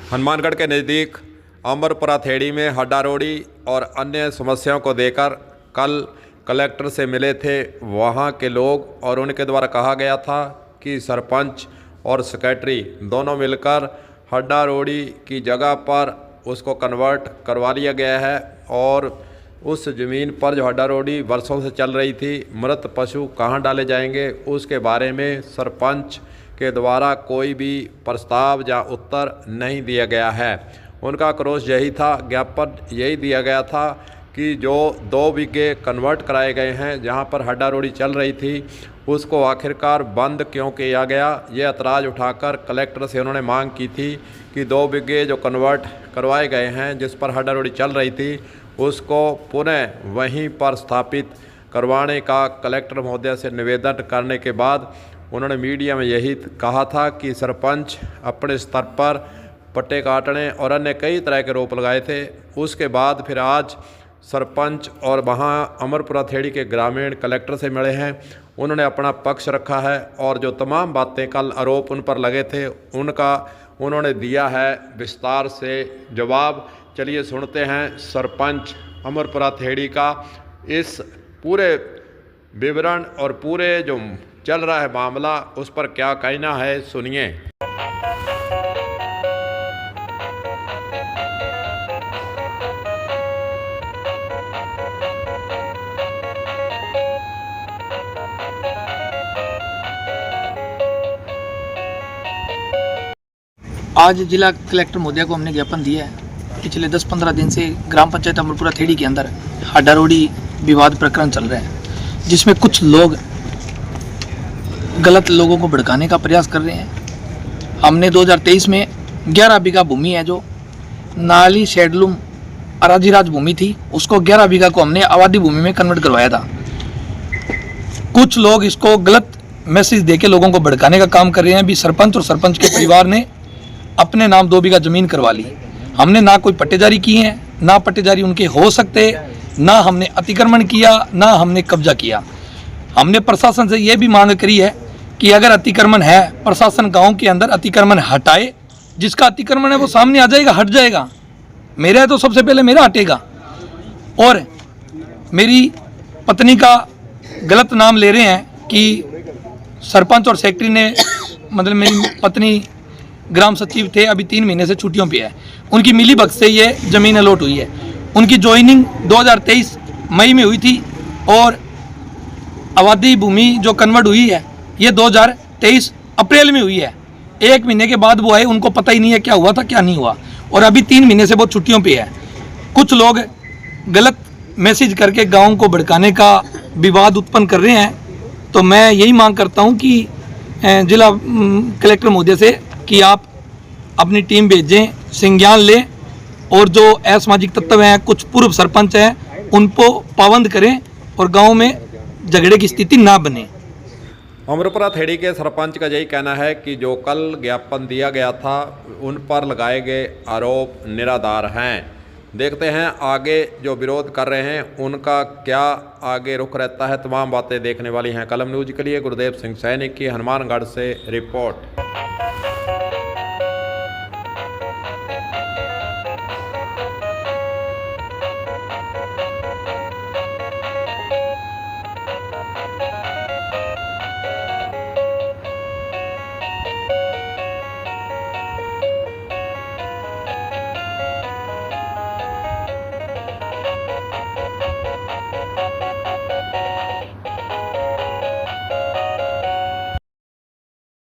हनुमानगढ़ के नज़दीक अमरपुरा थेड़ी में हड्डारोड़ी और अन्य समस्याओं को देकर कल कलेक्टर से मिले थे वहां के लोग, और उनके द्वारा कहा गया था कि सरपंच और सेक्रेटरी दोनों मिलकर हड्डारोड़ी की जगह पर उसको कन्वर्ट करवा लिया गया है। और उस ज़मीन पर जो हड्डारोड़ी वर्षों से चल रही थी, मृत पशु कहाँ डाले जाएंगे उसके बारे में सरपंच के द्वारा कोई भी प्रस्ताव या उत्तर नहीं दिया गया है। उनका आक्रोश यही था, ज्ञापन यही दिया गया था कि जो 2 बीघे कन्वर्ट कराए गए हैं जहां पर हड्डारोड़ी चल रही थी, उसको आखिरकार बंद क्यों किया गया। ये ऐतराज़ उठाकर कलेक्टर से उन्होंने मांग की थी कि 2 बीघे जो कन्वर्ट करवाए गए हैं जिस पर हड्डारोड़ी चल रही थी, उसको पुनः वहीं पर स्थापित करवाने का कलेक्टर महोदय से निवेदन करने के बाद उन्होंने मीडिया में यही कहा था कि सरपंच अपने स्तर पर पट्टे काटने और अन्य कई तरह के आरोप लगाए थे। उसके बाद फिर आज सरपंच और वहाँ अमरपुरा थेड़ी के ग्रामीण कलेक्टर से मिले हैं, उन्होंने अपना पक्ष रखा है और जो तमाम बातें कल आरोप उन पर लगे थे उनका उन्होंने दिया है विस्तार से जवाब। चलिए सुनते हैं सरपंच अमरपुरा थेड़ी का इस पूरे विवरण और पूरे जो चल रहा है मामला उस पर क्या कहना है, सुनिए। आज जिला कलेक्टर महोदय को हमने ज्ञापन दिया है। पिछले 10-15 दिन से ग्राम पंचायत अमरपुरा थेड़ी के अंदर हड्डारोड़ी विवाद प्रकरण चल रहे हैं, जिसमें कुछ लोग गलत लोगों को भड़काने का प्रयास कर रहे हैं। हमने 2023 में 11 बीघा भूमि है जो नाली शेडलूम अराजीराज भूमि थी, उसको 11 बीघा को हमने आबादी भूमि में कन्वर्ट करवाया था। कुछ लोग इसको गलत मैसेज देके लोगों को भड़काने का काम कर रहे हैं। अभी सरपंच और सरपंच के परिवार ने अपने नाम 2 बीघा जमीन करवा ली। हमने ना कोई पट्टे जारी किए हैं, ना पट्टे जारी उनके हो सकते, ना हमने अतिक्रमण किया, ना हमने कब्जा किया। हमने प्रशासन से यह भी मांग करी है कि अगर अतिक्रमण है, प्रशासन गांव के अंदर अतिक्रमण हटाए। जिसका अतिक्रमण है वो सामने आ जाएगा, हट जाएगा। मेरा है तो सबसे पहले मेरा हटेगा। और मेरी पत्नी का गलत नाम ले रहे हैं कि सरपंच और सेक्रेटरी ने, मतलब मेरी पत्नी ग्राम सचिव थे, अभी 3 महीने से छुट्टियों पे है। उनकी मिली भगत से ये ज़मीन अलॉट हुई है। उनकी ज्वाइनिंग 2023 मई में हुई थी और आबादी भूमि जो कन्वर्ट हुई है ये 2023 अप्रैल में हुई है। 1 महीने के बाद वो आए, उनको पता ही नहीं है क्या हुआ था क्या नहीं हुआ, और अभी 3 महीने से वो छुट्टियों पे है। कुछ लोग गलत मैसेज करके गाँव को भड़काने का विवाद उत्पन्न कर रहे हैं। तो मैं यही मांग करता हूँ कि जिला कलेक्टर महोदय से कि आप अपनी टीम भेजें, संज्ञान लें और जो असामाजिक तत्व हैं, कुछ पूर्व सरपंच हैं, उनको पाबंद करें और गांव में झगड़े की स्थिति ना बने। अमरपुरा थेड़ी के सरपंच का यही कहना है कि जो कल ज्ञापन दिया गया था उन पर लगाए गए आरोप निराधार हैं। देखते हैं आगे जो विरोध कर रहे हैं उनका क्या आगे रुख रहता है। तमाम बातें देखने वाली हैं। कलम न्यूज़ के लिए गुरुदेव सिंह सैनिक की हनुमानगढ़ से रिपोर्ट।